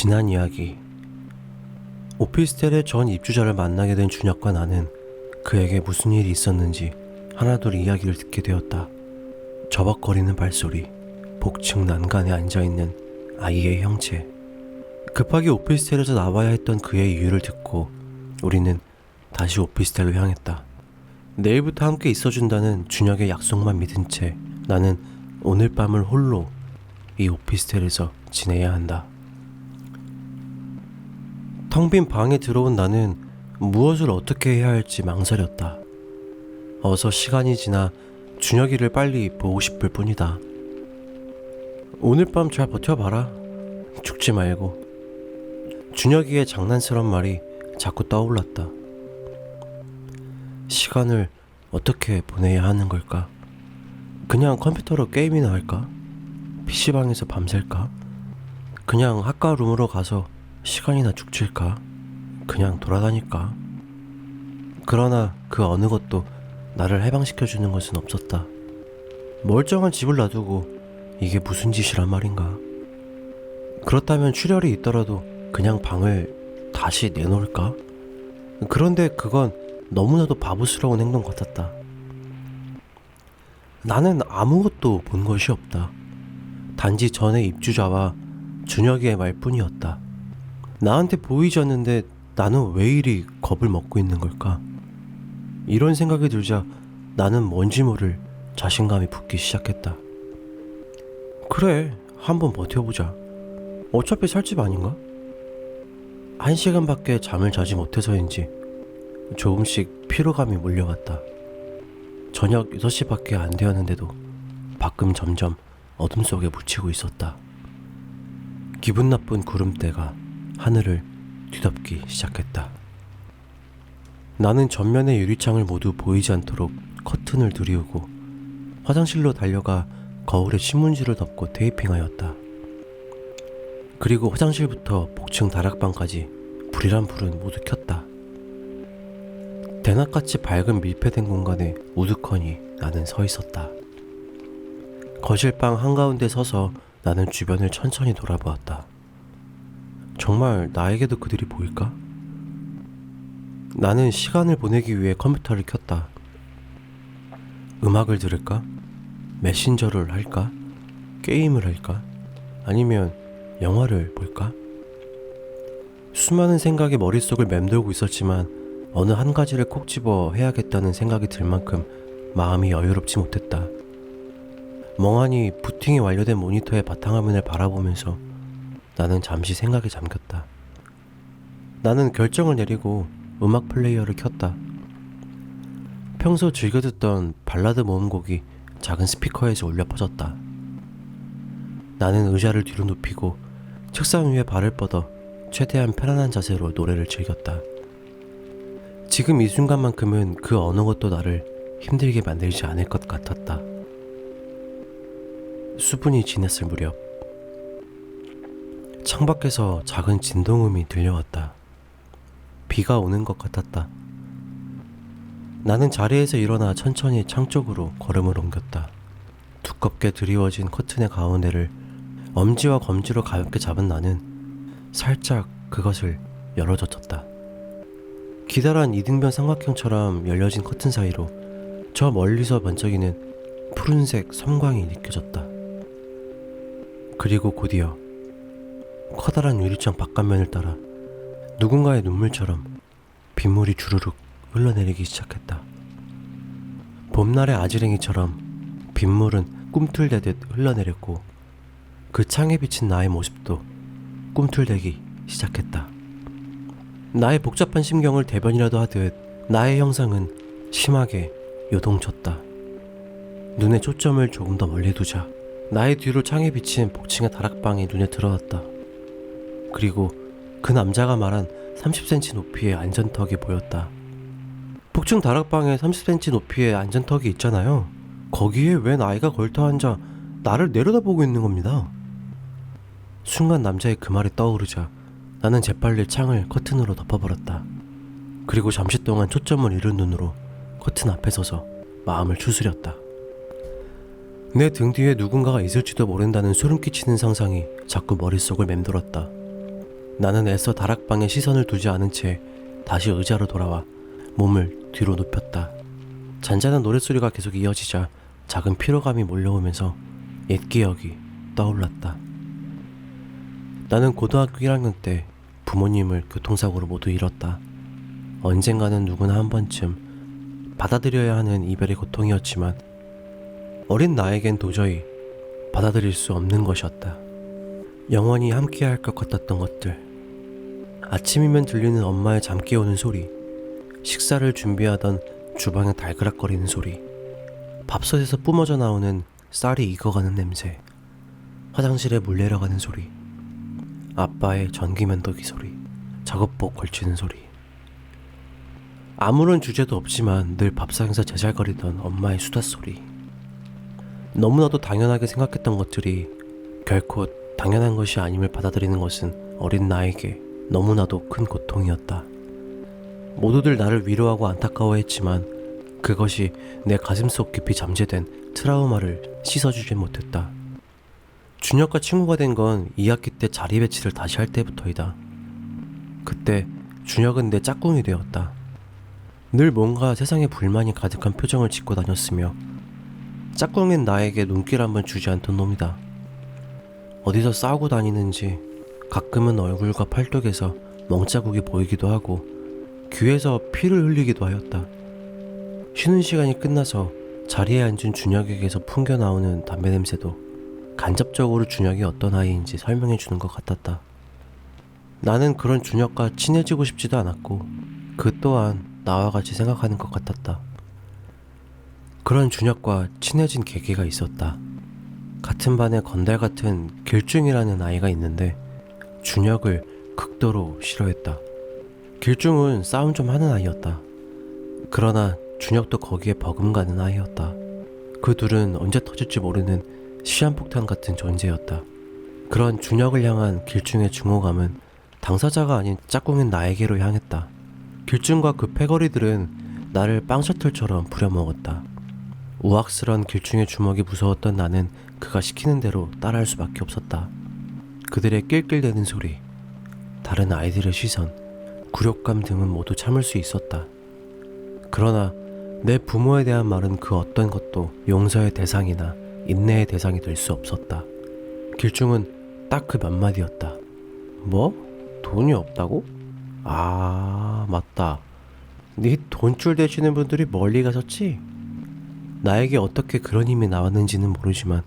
지난 이야기. 오피스텔의 전 입주자를 만나게 된 준혁과 나는 그에게 무슨 일이 있었는지 하나둘 이야기를 듣게 되었다. 저벅거리는 발소리, 복층 난간에 앉아있는 아이의 형체. 급하게 오피스텔에서 나와야 했던 그의 이유를 듣고 우리는 다시 오피스텔로 향했다. 내일부터 함께 있어준다는 준혁의 약속만 믿은 채 나는 오늘 밤을 홀로 이 오피스텔에서 지내야 한다. 텅 빈 방에 들어온 나는 무엇을 어떻게 해야 할지 망설였다. 어서 시간이 지나 준혁이를 빨리 보고 싶을 뿐이다. 오늘 밤 잘 버텨봐라. 죽지 말고. 준혁이의 장난스러운 말이 자꾸 떠올랐다. 시간을 어떻게 보내야 하는 걸까? 그냥 컴퓨터로 게임이나 할까? PC방에서 밤샐까? 그냥 학과룸으로 가서 시간이나 죽칠까? 그냥 돌아다닐까? 그러나 그 어느 것도 나를 해방시켜주는 것은 없었다. 멀쩡한 집을 놔두고 이게 무슨 짓이란 말인가? 그렇다면 출혈이 있더라도 그냥 방을 다시 내놓을까? 그런데 그건 너무나도 바보스러운 행동 같았다. 나는 아무것도 본 것이 없다. 단지 전에 입주자와 준혁이의 말뿐이었다. 나한테 보이지 않는데 나는 왜 이리 겁을 먹고 있는 걸까? 이런 생각이 들자 나는 뭔지 모를 자신감이 붙기 시작했다. 그래, 한번 버텨보자. 어차피 살 집 아닌가? 1시간밖에 잠을 자지 못해서인지 조금씩 피로감이 몰려왔다. 저녁 6시밖에 안 되었는데도 밖은 점점 어둠 속에 묻히고 있었다. 기분 나쁜 구름대가 하늘을 뒤덮기 시작했다. 나는 전면의 유리창을 모두 보이지 않도록 커튼을 들이우고 화장실로 달려가 거울에 신문지를 덮고 테이핑하였다. 그리고 화장실부터 복층 다락방까지 불이란 불은 모두 켰다. 대낮같이 밝은 밀폐된 공간에 우두커니 나는 서 있었다. 거실방 한가운데 서서 나는 주변을 천천히 돌아보았다. 정말 나에게도 그들이 보일까? 나는 시간을 보내기 위해 컴퓨터를 켰다. 음악을 들을까? 메신저를 할까? 게임을 할까? 아니면 영화를 볼까? 수많은 생각이 머릿속을 맴돌고 있었지만 어느 한 가지를 콕 집어 해야겠다는 생각이 들 만큼 마음이 여유롭지 못했다. 멍하니 부팅이 완료된 모니터의 바탕화면을 바라보면서 나는 잠시 생각에 잠겼다. 나는 결정을 내리고 음악 플레이어를 켰다. 평소 즐겨 듣던 발라드 모음곡이 작은 스피커에서 울려 퍼졌다. 나는 의자를 뒤로 눕히고 책상 위에 발을 뻗어 최대한 편안한 자세로 노래를 즐겼다. 지금 이 순간만큼은 그 어느 것도 나를 힘들게 만들지 않을 것 같았다. 수분이 지났을 무렵 창밖에서 작은 진동음이 들려왔다. 비가 오는 것 같았다. 나는 자리에서 일어나 천천히 창 쪽으로 걸음을 옮겼다. 두껍게 드리워진 커튼의 가운데를 엄지와 검지로 가볍게 잡은 나는 살짝 그것을 열어젖혔다. 기다란 이등변 삼각형처럼 열려진 커튼 사이로 저 멀리서 번쩍이는 푸른색 섬광이 느껴졌다. 그리고 곧이어 커다란 유리창 바깥면을 따라 누군가의 눈물처럼 빗물이 주르륵 흘러내리기 시작했다. 봄날의 아지랭이처럼 빗물은 꿈틀대듯 흘러내렸고 그 창에 비친 나의 모습도 꿈틀대기 시작했다. 나의 복잡한 심경을 대변이라도 하듯 나의 형상은 심하게 요동쳤다. 눈의 초점을 조금 더 멀리 두자 나의 뒤로 창에 비친 복층의 다락방이 눈에 들어왔다. 그리고 그 남자가 말한 30cm 높이의 안전턱이 보였다. 복층 다락방에 30cm 높이의 안전턱이 있잖아요. 거기에 웬 아이가 걸터앉아 나를 내려다보고 있는 겁니다. 순간 남자의 그 말이 떠오르자 나는 재빨리 창을 커튼으로 덮어버렸다. 그리고 잠시 동안 초점을 잃은 눈으로 커튼 앞에 서서 마음을 추스렸다. 내 등 뒤에 누군가가 있을지도 모른다는 소름 끼치는 상상이 자꾸 머릿속을 맴돌았다. 나는 애써 다락방에 시선을 두지 않은 채 다시 의자로 돌아와 몸을 뒤로 눕혔다. 잔잔한 노랫소리가 계속 이어지자 작은 피로감이 몰려오면서 옛 기억이 떠올랐다. 나는 고등학교 1학년 때 부모님을 교통사고로 모두 잃었다. 언젠가는 누구나 한 번쯤 받아들여야 하는 이별의 고통이었지만 어린 나에겐 도저히 받아들일 수 없는 것이었다. 영원히 함께해야 할 것 같았던 것들. 아침이면 들리는 엄마의 잠 깨우는 소리, 식사를 준비하던 주방의 달그락거리는 소리, 밥솥에서 뿜어져 나오는 쌀이 익어가는 냄새, 화장실에 물 내려가는 소리, 아빠의 전기면도기 소리, 작업복 걸치는 소리. 아무런 주제도 없지만 늘 밥상에서 제잘거리던 엄마의 수다 소리. 너무나도 당연하게 생각했던 것들이 결코 당연한 것이 아님을 받아들이는 것은 어린 나에게 너무나도 큰 고통이었다. 모두들 나를 위로하고 안타까워했지만 그것이 내 가슴속 깊이 잠재된 트라우마를 씻어주지 못했다. 준혁과 친구가 된 건 2학기 때 자리 배치를 다시 할 때부터이다. 그때 준혁은 내 짝꿍이 되었다. 늘 뭔가 세상에 불만이 가득한 표정을 짓고 다녔으며 짝꿍인 나에게 눈길 한번 주지 않던 놈이다. 어디서 싸우고 다니는지 가끔은 얼굴과 팔뚝에서 멍자국이 보이기도 하고 귀에서 피를 흘리기도 하였다. 쉬는 시간이 끝나서 자리에 앉은 준혁에게서 풍겨나오는 담배 냄새도 간접적으로 준혁이 어떤 아이인지 설명해 주는 것 같았다. 나는 그런 준혁과 친해지고 싶지도 않았고 그 또한 나와 같이 생각하는 것 같았다. 그런 준혁과 친해진 계기가 있었다. 같은 반에 건달 같은 길중이라는 아이가 있는데 준혁을 극도로 싫어했다. 길중은 싸움 좀 하는 아이였다. 그러나 준혁도 거기에 버금가는 아이였다. 그 둘은 언제 터질지 모르는 시한폭탄 같은 존재였다. 그런 준혁을 향한 길중의 증오감은 당사자가 아닌 짝꿍인 나에게로 향했다. 길중과 그 패거리들은 나를 빵셔틀처럼 부려먹었다. 우악스런 길중의 주먹이 무서웠던 나는 그가 시키는 대로 따라할 수밖에 없었다. 그들의 낄낄대는 소리, 다른 아이들의 시선, 굴욕감 등은 모두 참을 수 있었다. 그러나 내 부모에 대한 말은 그 어떤 것도 용서의 대상이나 인내의 대상이 될 수 없었다. 길중은 딱 그 몇 마디였다. 뭐? 돈이 없다고? 아, 맞다. 네 돈줄 대시는 분들이 멀리 가셨지? 나에게 어떻게 그런 힘이 나왔는지는 모르지만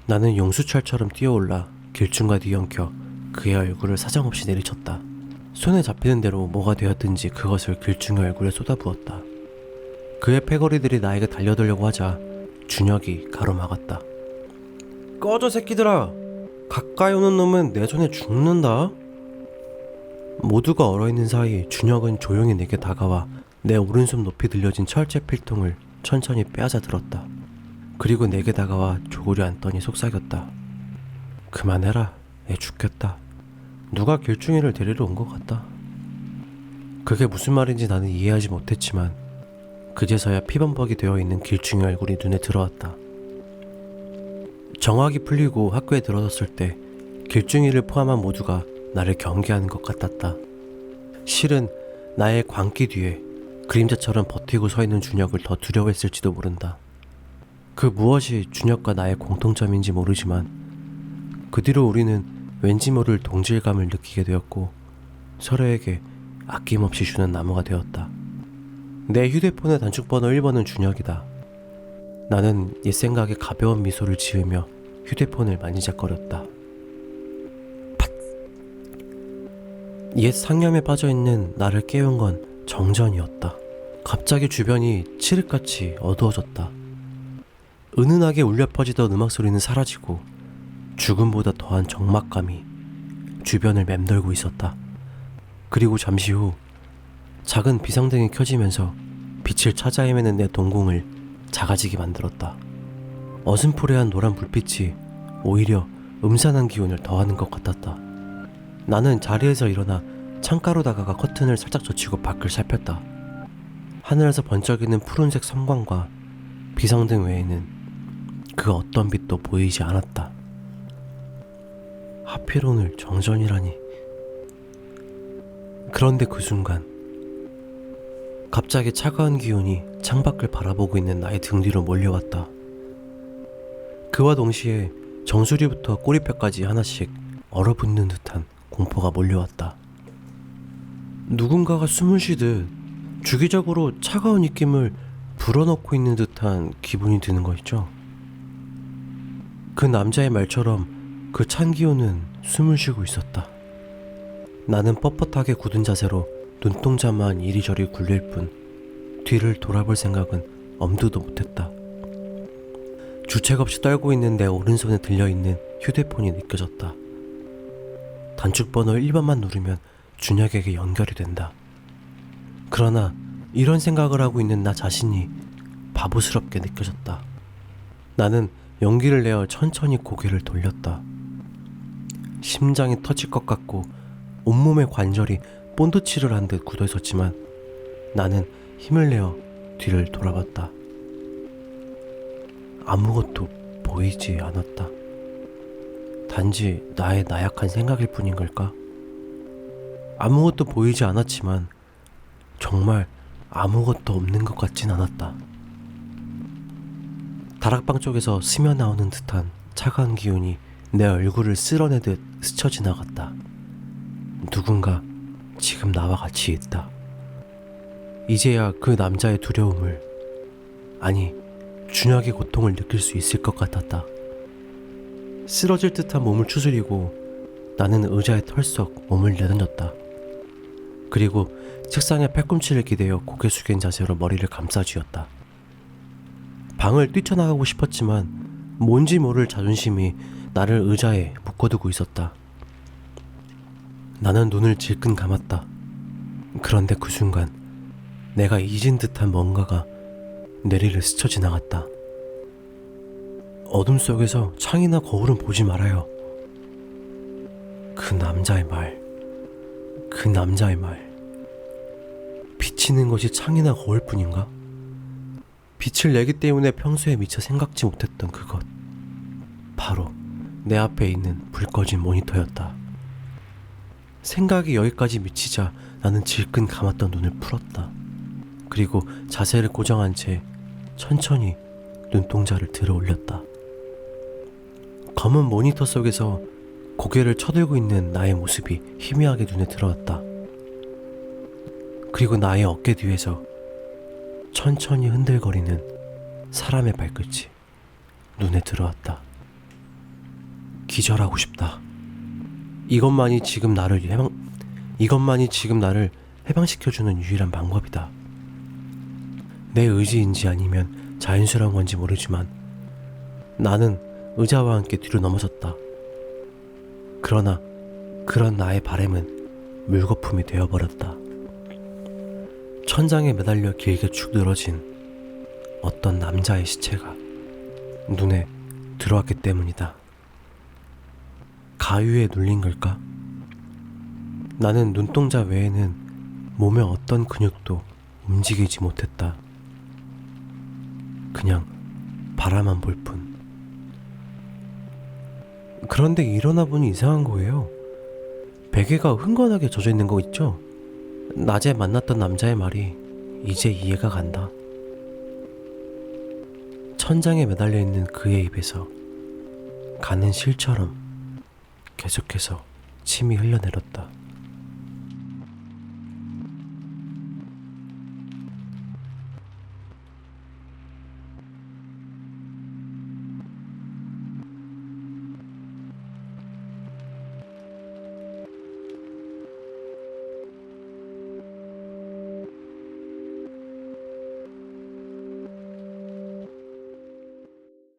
나는 용수철처럼 뛰어올라 길중과 뒤엉켜 그의 얼굴을 사정없이 내리쳤다. 손에 잡히는 대로 뭐가 되었든지 그것을 길중의 얼굴에 쏟아부었다. 그의 패거리들이 나에게 달려들려고 하자 준혁이 가로막았다. 꺼져 새끼들아! 가까이 오는 놈은 내 손에 죽는다. 모두가 얼어있는 사이 준혁은 조용히 내게 다가와 내 오른손 높이 들려진 철제 필통을 천천히 빼앗아 들었다. 그리고 내게 다가와 조구려 앉더니 속삭였다. 그만해라. 애 죽겠다. 누가 길중이를 데리러 온 것 같다. 그게 무슨 말인지 나는 이해하지 못했지만 그제서야 피범벅이 되어있는 길중이 얼굴이 눈에 들어왔다. 정학이 풀리고 학교에 들어섰을 때 길중이를 포함한 모두가 나를 경계하는 것 같았다. 실은 나의 광기 뒤에 그림자처럼 버티고 서 있는 준혁을 더 두려워했을지도 모른다. 그 무엇이 준혁과 나의 공통점인지 모르지만 그 뒤로 우리는 왠지 모를 동질감을 느끼게 되었고 서로에게 아낌없이 주는 나무가 되었다. 내 휴대폰의 단축번호 1번은 준혁이다. 나는 옛 생각에 가벼운 미소를 지으며 휴대폰을 만지작거렸다. 팟! 옛 상념에 빠져있는 나를 깨운 건 정전이었다. 갑자기 주변이 칠흑같이 어두워졌다. 은은하게 울려 퍼지던 음악 소리는 사라지고 죽음보다 더한 적막감이 주변을 맴돌고 있었다. 그리고 잠시 후 작은 비상등이 켜지면서 빛을 찾아 헤매는 내 동공을 작아지게 만들었다. 어슴푸레한 노란 불빛이 오히려 음산한 기운을 더하는 것 같았다. 나는 자리에서 일어나 창가로 다가가 커튼을 살짝 젖히고 밖을 살폈다. 하늘에서 번쩍이는 푸른색 섬광과 비상등 외에는 그 어떤 빛도 보이지 않았다. 하필 오늘 정전이라니. 그런데 그 순간 갑자기 차가운 기운이 창밖을 바라보고 있는 나의 등 뒤로 몰려왔다. 그와 동시에 정수리부터 꼬리뼈까지 하나씩 얼어붙는 듯한 공포가 몰려왔다. 누군가가 숨을 쉬듯 주기적으로 차가운 입김을 불어넣고 있는 듯한 기분이 드는 거 있죠. 그 남자의 말처럼 그 찬 기운은 숨을 쉬고 있었다. 나는 뻣뻣하게 굳은 자세로 눈동자만 이리저리 굴릴 뿐 뒤를 돌아볼 생각은 엄두도 못했다. 주책 없이 떨고 있는 내 오른손에 들려있는 휴대폰이 느껴졌다. 단축번호 1번만 누르면 준혁에게 연결이 된다. 그러나 이런 생각을 하고 있는 나 자신이 바보스럽게 느껴졌다. 나는 용기를 내어 천천히 고개를 돌렸다. 심장이 터질 것 같고 온몸의 관절이 본드칠을 한 듯 굳어 있었지만 나는 힘을 내어 뒤를 돌아봤다. 아무것도 보이지 않았다. 단지 나의 나약한 생각일 뿐인 걸까? 아무것도 보이지 않았지만 정말 아무것도 없는 것 같진 않았다. 다락방 쪽에서 스며나오는 듯한 차가운 기운이 내 얼굴을 쓸어내듯 스쳐 지나갔다. 누군가 지금 나와 같이 있다. 이제야 그 남자의 두려움을, 아니 준혁의 고통을 느낄 수 있을 것 같았다. 쓰러질 듯한 몸을 추스리고 나는 의자에 털썩 몸을 내던졌다. 그리고 책상에 팔꿈치를 기대어 고개 숙인 자세로 머리를 감싸쥐었다. 방을 뛰쳐나가고 싶었지만 뭔지 모를 자존심이 나를 의자에 묶어두고 있었다. 나는 눈을 질끈 감았다. 그런데 그 순간 내가 잊은 듯한 뭔가가 내리를 스쳐 지나갔다. 어둠 속에서 창이나 거울은 보지 말아요. 그 남자의 말. 비치는 것이 창이나 거울뿐인가? 빛을 내기 때문에 평소에 미처 생각지 못했던 그것. 바로 내 앞에 있는 불 꺼진 모니터였다. 생각이 여기까지 미치자 나는 질끈 감았던 눈을 풀었다. 그리고 자세를 고정한 채 천천히 눈동자를 들어 올렸다. 검은 모니터 속에서 고개를 쳐들고 있는 나의 모습이 희미하게 눈에 들어왔다. 그리고 나의 어깨 뒤에서 천천히 흔들거리는 사람의 발끝이 눈에 들어왔다. 기절하고 싶다. 이것만이 지금 나를 해방시켜주는 유일한 방법이다. 내 의지인지 아니면 자연스러운 건지 모르지만 나는 의자와 함께 뒤로 넘어졌다. 그러나 그런 나의 바램은 물거품이 되어버렸다. 천장에 매달려 길게 축 늘어진 어떤 남자의 시체가 눈에 들어왔기 때문이다. 가위에 눌린 걸까? 나는 눈동자 외에는 몸의 어떤 근육도 움직이지 못했다. 그냥 바라만 볼 뿐. 그런데 일어나 보니 이상한 거예요. 베개가 흥건하게 젖어 있는 거 있죠? 낮에 만났던 남자의 말이 이제 이해가 간다. 천장에 매달려 있는 그의 입에서 가는 실처럼 계속해서 침이 흘러내렸다.